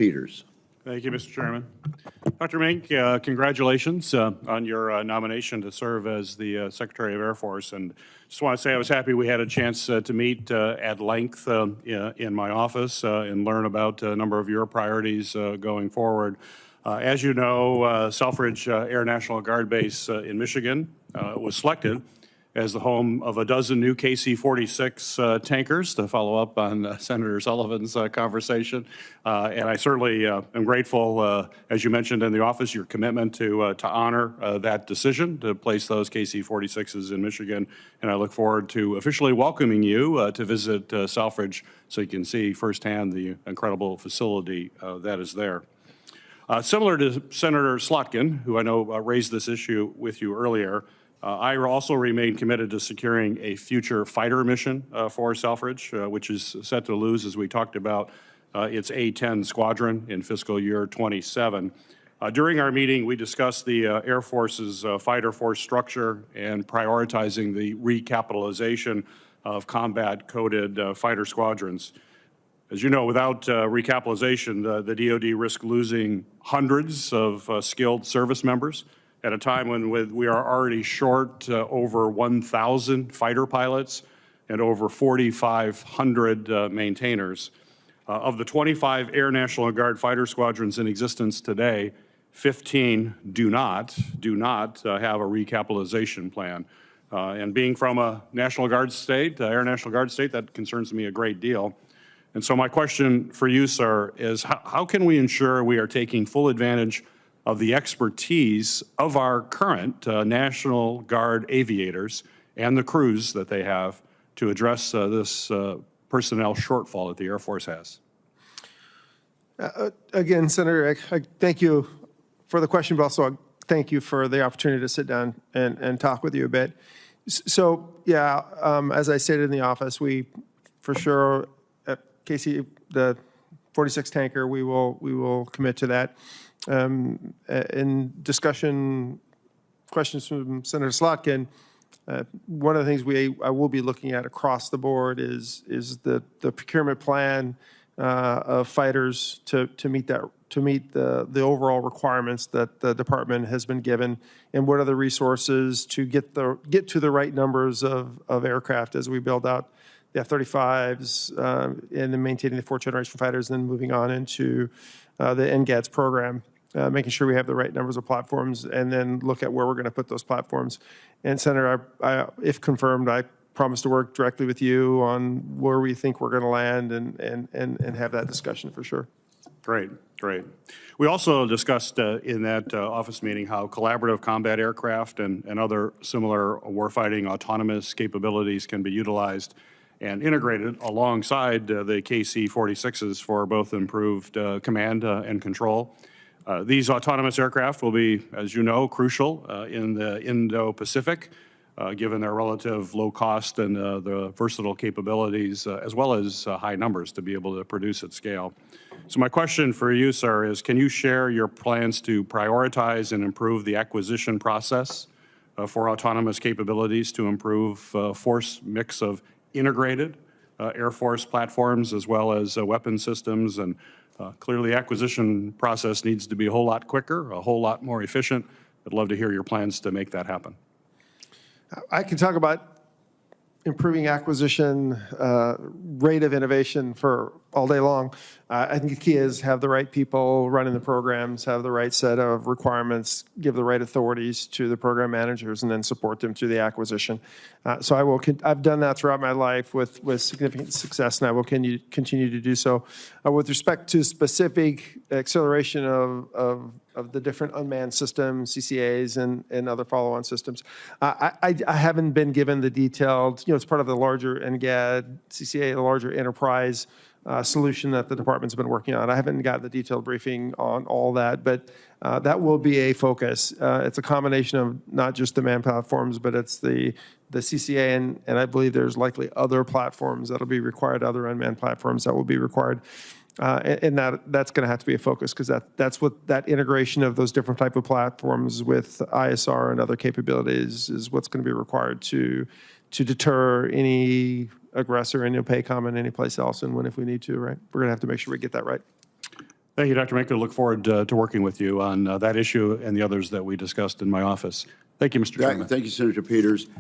Peters. Thank you, Mr. Chairman. Dr. Mink, congratulations on your nomination to serve as the Secretary of Air Force. And just want to say I was happy we had a chance to meet at length in my office and learn about a number of your priorities going forward. As you know, Selfridge Air National Guard Base in Michigan was selected as the home of a dozen new KC-46 tankers, to follow up on Senator Sullivan's conversation. And I certainly am grateful, as you mentioned in the office, your commitment to honor that decision to place those KC-46s in Michigan. And I look forward to officially welcoming you to visit Selfridge so you can see firsthand the incredible facility that is there. Similar to Senator Slotkin, who I know raised this issue with you earlier, I also remain committed to securing a future fighter mission for Selfridge, which is set to lose, as we talked about, its A-10 squadron in fiscal year 27. During our meeting, we discussed the Air Force's fighter force structure and prioritizing the recapitalization of combat-coded fighter squadrons. As you know, without recapitalization, the DoD risks losing hundreds of skilled service members at a time when we are already short over 1,000 fighter pilots and over 4,500 maintainers. Of the 25 Air National Guard fighter squadrons in existence today, 15 do not have a recapitalization plan. And being from a National Guard state, Air National Guard state, that concerns me a great deal. And so my question for you, sir, is how can we ensure we are taking full advantage of the expertise of our current National Guard aviators and the crews that they have to address this personnel shortfall that the Air Force has? Again, Senator, I thank you for the question, but also thank you for the opportunity to sit down and talk with you a bit. So, yeah, as I stated in the office, we, for sure, at KC, the 46 tanker, we will commit to that. In discussion, questions from Senator Slotkin, one of the things I will be looking at across the board is the procurement plan of fighters to meet the overall requirements that the department has been given, and what are the resources to get to the right numbers of aircraft as we build out the F-35s and then maintaining the fourth generation fighters, and then moving on into the NGADS program. Making sure we have the right numbers of platforms, and then look at where we're going to put those platforms. And Senator, if confirmed, I promise to work directly with you on where we think we're going to land and have that discussion for sure. Great. We also discussed in that office meeting how collaborative combat aircraft and other similar warfighting autonomous capabilities can be utilized and integrated alongside the KC-46s for both improved command and control. These autonomous aircraft will be, as you know, crucial in the Indo-Pacific, given their relative low cost and the versatile capabilities, as well as high numbers to be able to produce at scale. So my question for you, sir, is can you share your plans to prioritize and improve the acquisition process for autonomous capabilities to improve force mix of integrated Air Force platforms as well as weapon systems? And clearly, acquisition process needs to be a whole lot quicker, a whole lot more efficient. I'd love to hear your plans to make that happen. I can talk about improving acquisition rate of innovation for all day long. I think the key is have the right people running the programs, have the right set of requirements, give the right authorities to the program managers, and then support them through the acquisition. So I've done that throughout my life with significant success, and I will continue to do so. With respect to specific acceleration of the different unmanned systems, CCAs, and other follow-on systems, I haven't been given the detailed, it's part of the larger NGAD, CCA, the larger enterprise solution that the department's been working on. I haven't got the detailed briefing on all that, but that will be a focus. It's a combination of not just the manned platforms, but it's the CCA, and I believe there's likely other platforms that'll be required, other unmanned platforms that will be required. And that's going to have to be a focus, because that's what that integration of those different type of platforms with ISR and other capabilities is what's going to be required to deter any aggressor in PACOM and any place else, and when if we need to, right? We're going to have to make sure we get that right. Thank you, Dr. Mink. I look forward to working with you on that issue and the others that we discussed in my office. Thank you, Mr. Chairman. Thank you, Senator Peters.